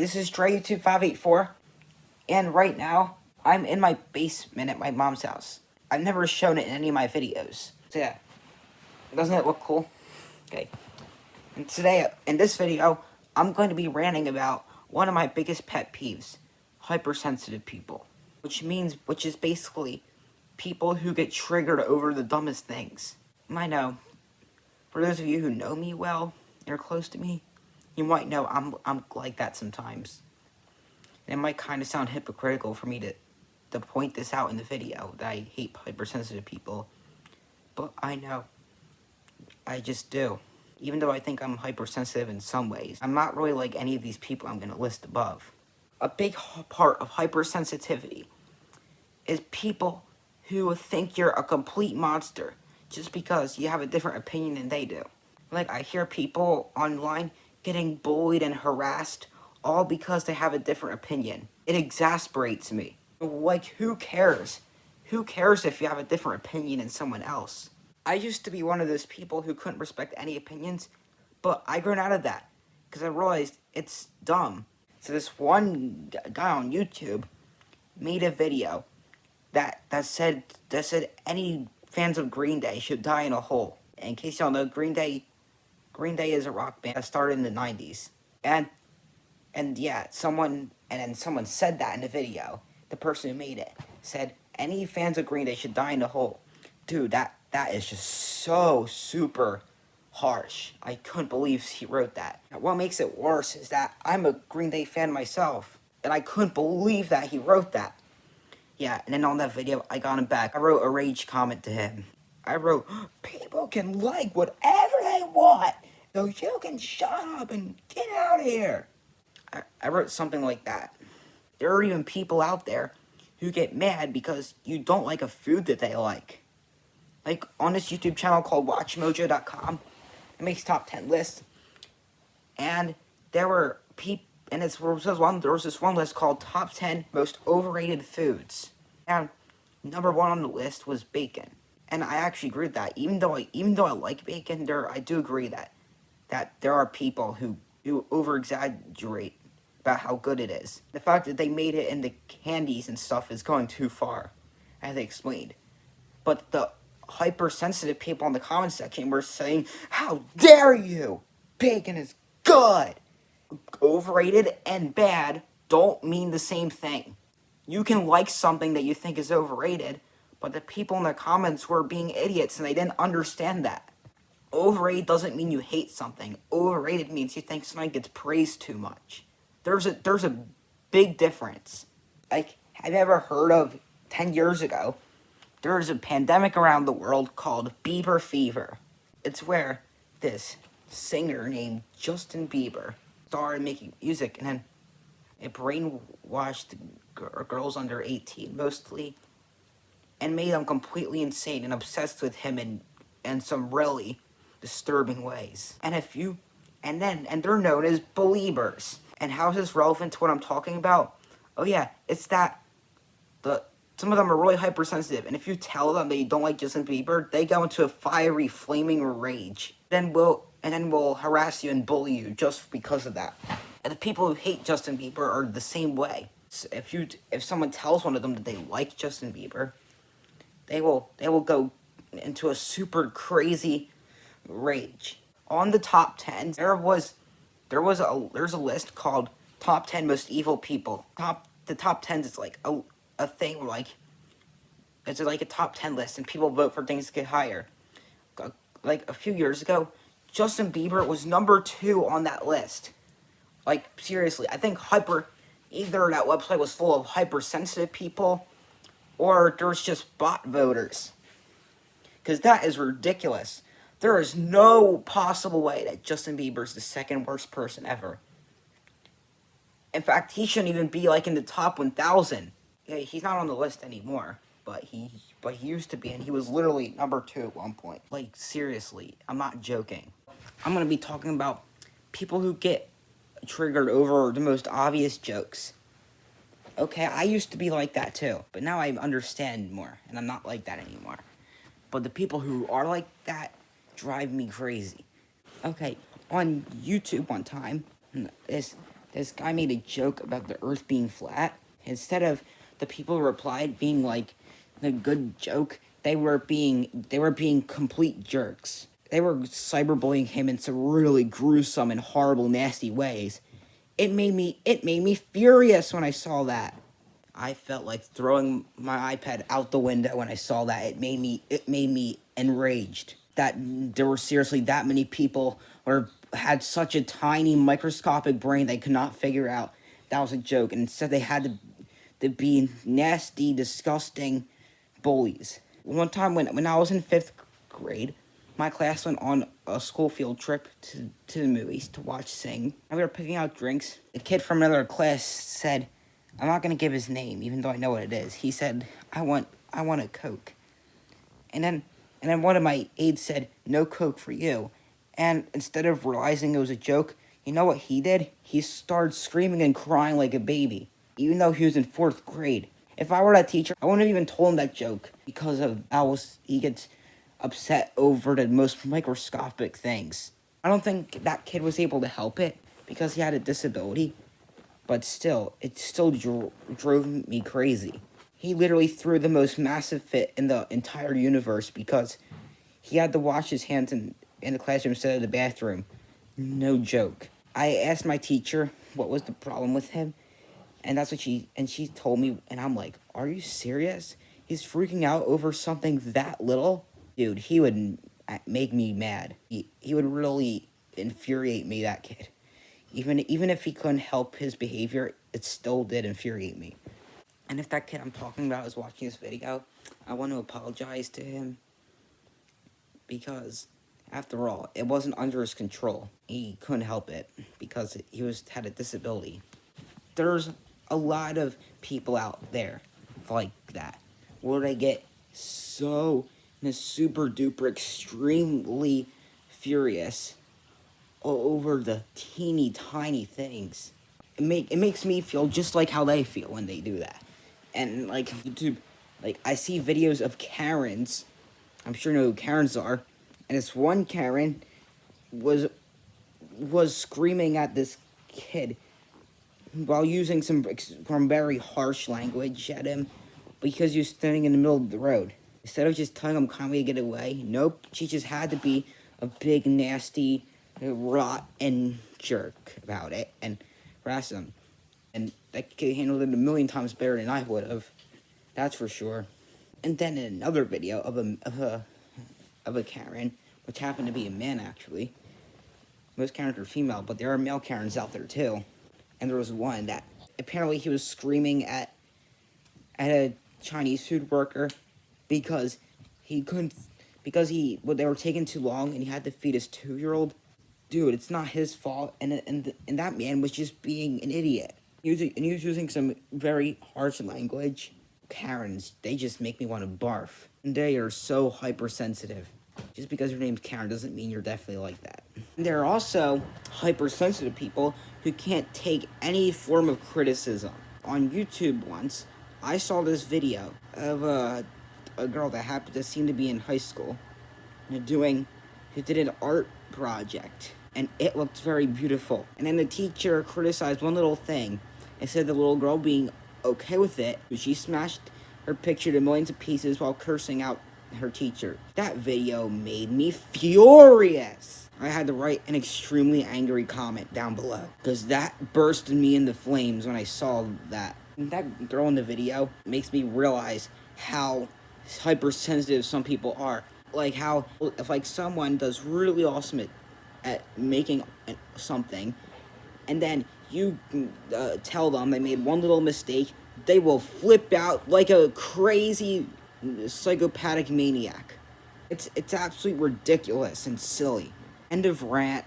This is DrayYoutube584, and right now, I'm in my basement at my mom's house. I've never shown it in any of my videos. So yeah, doesn't it look cool? Okay. And today, in this video, I'm going to be ranting about one of my biggest pet peeves, hypersensitive people. Which is basically people who get triggered over the dumbest things. I know, for those of you who know me well, and are close to me, you might know I'm like that sometimes. And it might kind of sound hypocritical for me to point this out in the video, that I hate hypersensitive people. But I know. I just do. Even though I think I'm hypersensitive in some ways, I'm not really like any of these people I'm going to list above. A big part of hypersensitivity is people who think you're a complete monster just because you have a different opinion than they do. Like, I hear people online getting bullied and harassed all because they have a different opinion. It exasperates me. Like, who cares? Who cares if you have a different opinion than someone else? I used to be one of those people who couldn't respect any opinions, but I grew out of that because I realized it's dumb. So this one guy on YouTube made a video that said any fans of Green Day should die in a hole. In case y'all know, Green Day is a rock band that started in the 90s. And yeah, someone said that in the video. The person who made it said any fans of Green Day should die in a hole. Dude, that is just so super harsh. I couldn't believe he wrote that. What makes it worse is that I'm a Green Day fan myself, and I couldn't believe that he wrote that. Yeah, and then on that video, I got him back. I wrote a rage comment to him. I wrote, people can like whatever they want, so you can shut up and get out of here. I wrote something like that. There are even people out there who get mad because you don't like a food that they like. Like, on this YouTube channel called WatchMojo.com, it makes top 10 lists. And there were people, and there was this one list called Top 10 Most Overrated Foods. And number one on the list was bacon. And I actually agree with that. Even though I like bacon, I do agree that there are people who over-exaggerate about how good it is. The fact that they made it into candies and stuff is going too far, as I explained. But the hypersensitive people in the comment section were saying, how dare you! Bacon is good! Overrated and bad don't mean the same thing. You can like something that you think is overrated, but the people in the comments were being idiots and they didn't understand that. Overrated doesn't mean you hate something. Overrated means you think something gets praised too much. There's a big difference. Like, have you ever heard of 10 years ago, there was a pandemic around the world called Bieber fever. It's where this singer named Justin Bieber started making music, and then it brainwashed girls under 18 mostly, and made them completely insane and obsessed with him in some really disturbing ways. And they're known as believers. And how is this relevant to what I'm talking about? Oh yeah, it's that some of them are really hypersensitive, and if you tell them that you don't like Justin Bieber, they go into a fiery, flaming rage. Then will harass you and bully you just because of that. And the people who hate Justin Bieber are the same way. So if someone tells one of them that they like Justin Bieber, they will go into a super crazy rage. On the top 10, there's a list called Top 10 Most Evil People. The top 10 is like a thing where, like, it's like a top 10 list and people vote for things to get higher. Like, a few years ago, Justin Bieber was number 2 on that list. Like, seriously, I think either that website was full of hypersensitive people, or there's just bot voters. Because that is ridiculous. There is no possible way that Justin Bieber's the second worst person ever. In fact, he shouldn't even be, like, in the top 1,000. Yeah, he's not on the list anymore, but he used to be, and he was literally number 2 at one point. Like, seriously, I'm not joking. I'm gonna be talking about people who get triggered over the most obvious jokes. Okay, I used to be like that too, but now I understand more, and I'm not like that anymore. But the people who are like that drive me crazy. Okay, on YouTube one time, this This guy made a joke about the earth being flat. Instead of the people who replied being like the good joke, they were being complete jerks. They were cyberbullying him in some really gruesome and horrible, nasty ways. It made me furious when I saw that. I felt like throwing my iPad out the window when I saw that. It made me enraged that there were seriously that many people or had such a tiny microscopic brain they could not figure out that was a joke, and instead they had to be nasty, disgusting bullies. One time when I was in 5th grade, my class went on a school field trip to the movies to watch Sing. And we were picking out drinks. A kid from another class said, I'm not going to give his name, even though I know what it is. He said, I want a Coke. And then one of my aides said, no Coke for you. And instead of realizing it was a joke, you know what he did? He started screaming and crying like a baby, even though he was in 4th grade. If I were that teacher, I wouldn't have even told him that joke because of he gets upset over the most microscopic things. I don't think that kid was able to help it because he had a disability, but still, it still drove me crazy. He literally threw the most massive fit in the entire universe because he had to wash his hands in the classroom instead of the bathroom. No joke. I asked my teacher what was the problem with him, and she told me, and I'm like, are you serious? He's freaking out over something that little? Dude, he would make me mad. He would really infuriate me, that kid. Even if he couldn't help his behavior, it still did infuriate me. And if that kid I'm talking about is watching this video, I want to apologize to him. Because, after all, it wasn't under his control. He couldn't help it because he had a disability. There's a lot of people out there like that, where they get so super duper extremely furious over the teeny tiny things. It makes me feel just like how they feel when they do that. And like YouTube, like I see videos of Karens. I'm sure you know who Karens are. And this one Karen was screaming at this kid while using some very harsh language at him because he was standing in the middle of the road. Instead of just telling him calmly to get away, nope, she just had to be a big, nasty, rotten jerk about it and harass him. And that kid handled it a million times better than I would have. That's for sure. And then in another video of a Karen, which happened to be a man actually. Most Karens are female, but there are male Karens out there too. And there was one that apparently he was screaming at a Chinese food worker because they were taking too long and he had to feed his 2-year-old. Dude, it's not his fault, and that man was just being an idiot. He was using some very harsh language. Karens, they just make me want to barf. And they are so hypersensitive. Just because your name's Karen doesn't mean you're definitely like that. And there are also hypersensitive people who can't take any form of criticism. On YouTube once, I saw this video of a girl that happened to seem to be in high school who did an art project, and it looked very beautiful. And then the teacher criticized one little thing and said the little girl being okay with it, she smashed her picture to millions of pieces while cursing out her teacher. That video made me furious. I had to write an extremely angry comment down below because that bursted me into flames when I saw that. And that girl in the video makes me realize how hypersensitive some people are. Like how if like someone does really awesome at making something, and then you tell them they made one little mistake, they will flip out like a crazy psychopathic maniac. It's absolutely ridiculous and silly. End of rant.